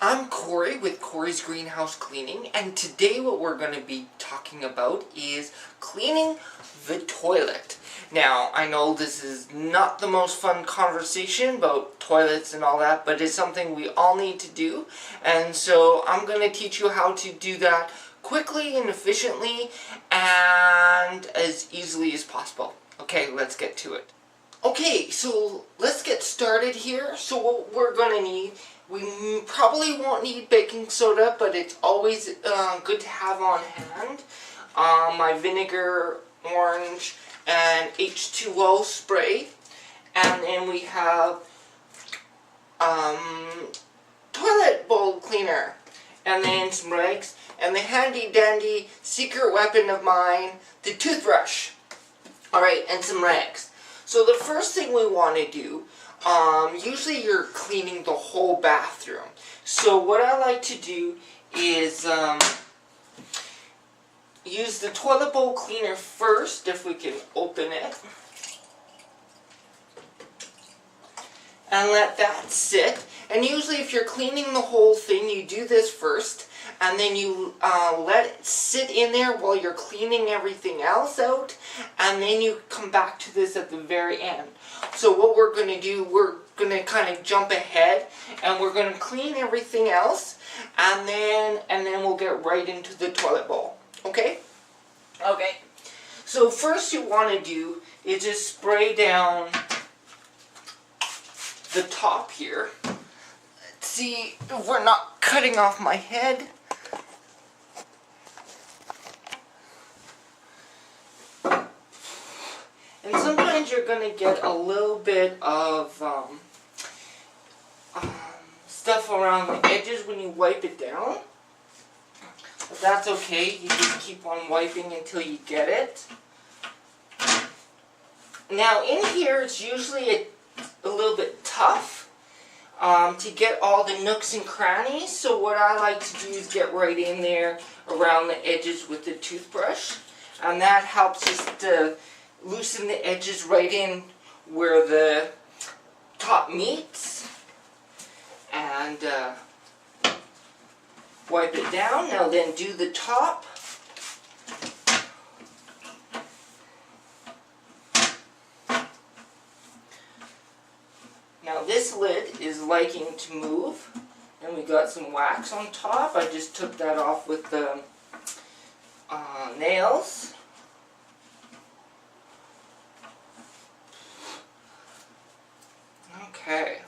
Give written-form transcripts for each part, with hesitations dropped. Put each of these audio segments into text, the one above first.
I'm Corey with Corey's Greenhouse Cleaning, and today what we're going to be talking about is cleaning the toilet. Now, I know this is not the most fun conversation about toilets and all that, but it's something we all need to do, and so I'm going to teach you how to do that quickly and efficiently and as easily as possible. Okay, let's get to it. Okay, so let's get started here. So what we're going to need, we probably won't need baking soda, but it's always good to have on hand. My vinegar, orange, and H2O spray. And then we have toilet bowl cleaner. And then some rags. And the handy dandy secret weapon of mine, the toothbrush. Alright, and some rags. So the first thing we want to do, usually you're cleaning the whole bathroom. So what I like to do is use the toilet bowl cleaner first, if we can open it. And let that sit. And usually if you're cleaning the whole thing, you do this first. And then you let it sit in there while you're cleaning everything else out. And then you come back to this at the very end. So what we're going to do, we're going to kind of jump ahead. And we're going to clean everything else. And then we'll get right into the toilet bowl. Okay? Okay. So first you want to do is just spray down the top here. Let's see if we're not cutting off my head. And sometimes you're going to get a little bit of stuff around the edges when you wipe it down. But that's okay. You just keep on wiping until you get it. Now in here it's usually a little bit tough to get all the nooks and crannies. So what I like to do is get right in there around the edges with the toothbrush. And that helps us to loosen the edges right in where the top meets. And wipe it down. Now then do the top. Now this lid is liking to move, and we got some wax on top. I just took that off with the nails. Okay.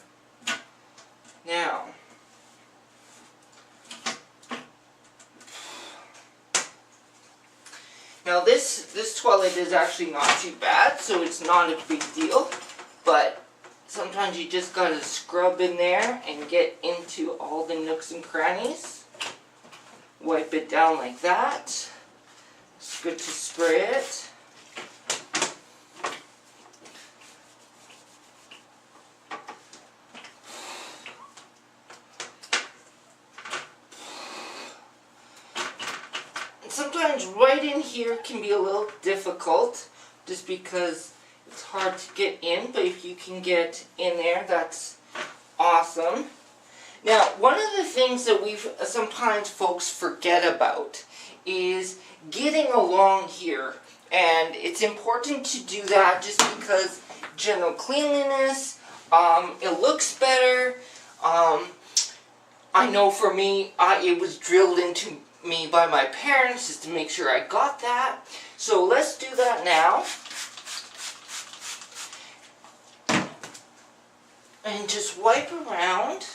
Now this toilet is actually not too bad, so it's not a big deal, but sometimes you just gotta scrub in there and get into all the nooks and crannies. Wipe it down like that. It's good to spray it. Sometimes right in here can be a little difficult just because it's hard to get in, but if you can get in there, that's awesome. Now, one of the things that sometimes folks forget about is getting along here, and it's important to do that just because general cleanliness, it looks better. I know for me, it was drilled into me by my parents just to make sure I got that. So let's do that now. And just wipe around.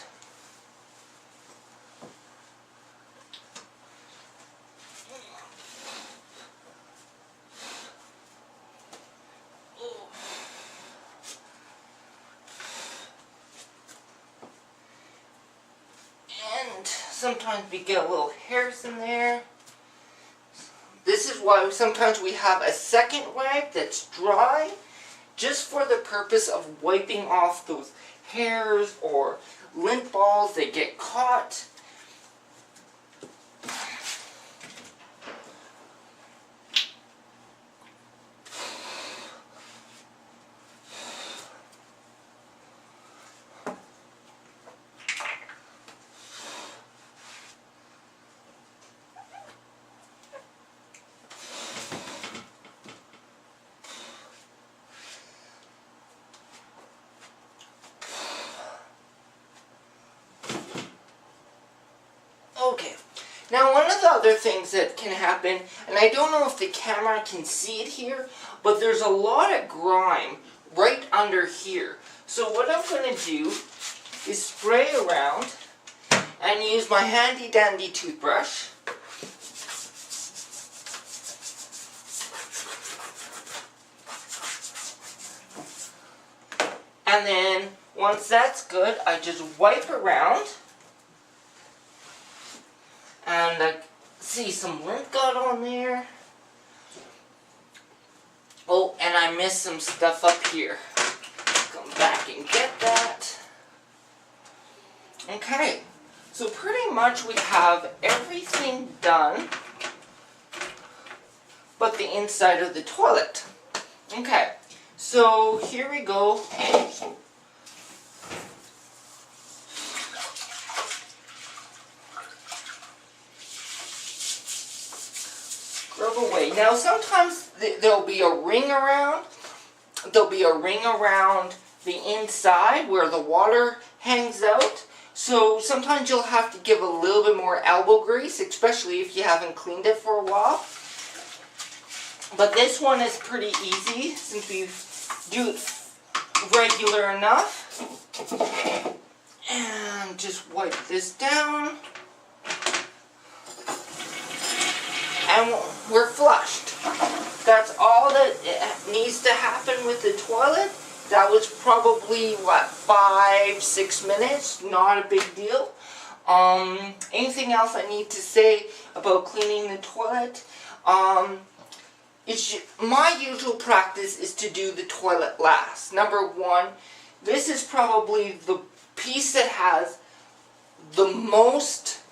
And sometimes we get little hairs in there. This is why sometimes we have a second rag that's dry, just for the purpose of wiping off those hairs or lint balls that get caught. Now, one of the other things that can happen, and I don't know if the camera can see it here, but there's a lot of grime right under here. So what I'm going to do is spray around and use my handy dandy toothbrush. And then, once that's good, I just wipe around. And I see some lint got on there. Oh, and I missed some stuff up here. Come back and get that. Okay, so pretty much we have everything done but the inside of the toilet. Okay, so here we go. Scrub away. Now sometimes there'll be a ring around. There'll be a ring around the inside where the water hangs out. So sometimes you'll have to give a little bit more elbow grease, especially if you haven't cleaned it for a while. But this one is pretty easy since we do it regular enough. And just wipe this down. And we're flushed. That's all that needs to happen with the toilet. That was probably, what, 5-6 minutes? Not a big deal. Anything else I need to say about cleaning the toilet? My usual practice is to do the toilet last. Number one, this is probably the piece that has the most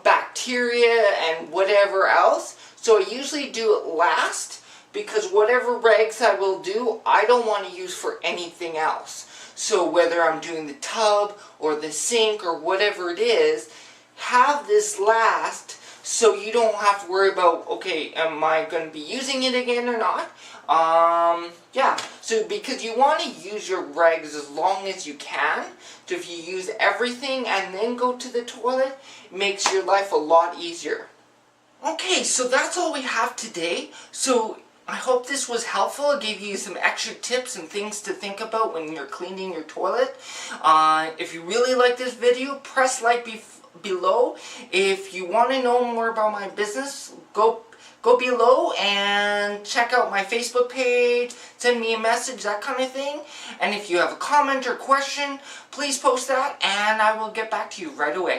bacteria and whatever else. So I usually do it last because whatever rags I will do, I don't want to use for anything else. So whether I'm doing the tub or the sink or whatever it is, have this last so you don't have to worry about, okay, am I going to be using it again or not? Yeah, so because you want to use your rags as long as you can. So if you use everything and then go to the toilet, it makes your life a lot easier. Okay, so that's all we have today. So I hope this was helpful. It gave you some extra tips and things to think about when you're cleaning your toilet. If you really like this video, press like below. If you want to know more about my business, go below and check out my Facebook page, send me a message, that kind of thing. And if you have a comment or question, please post that and I will get back to you right away.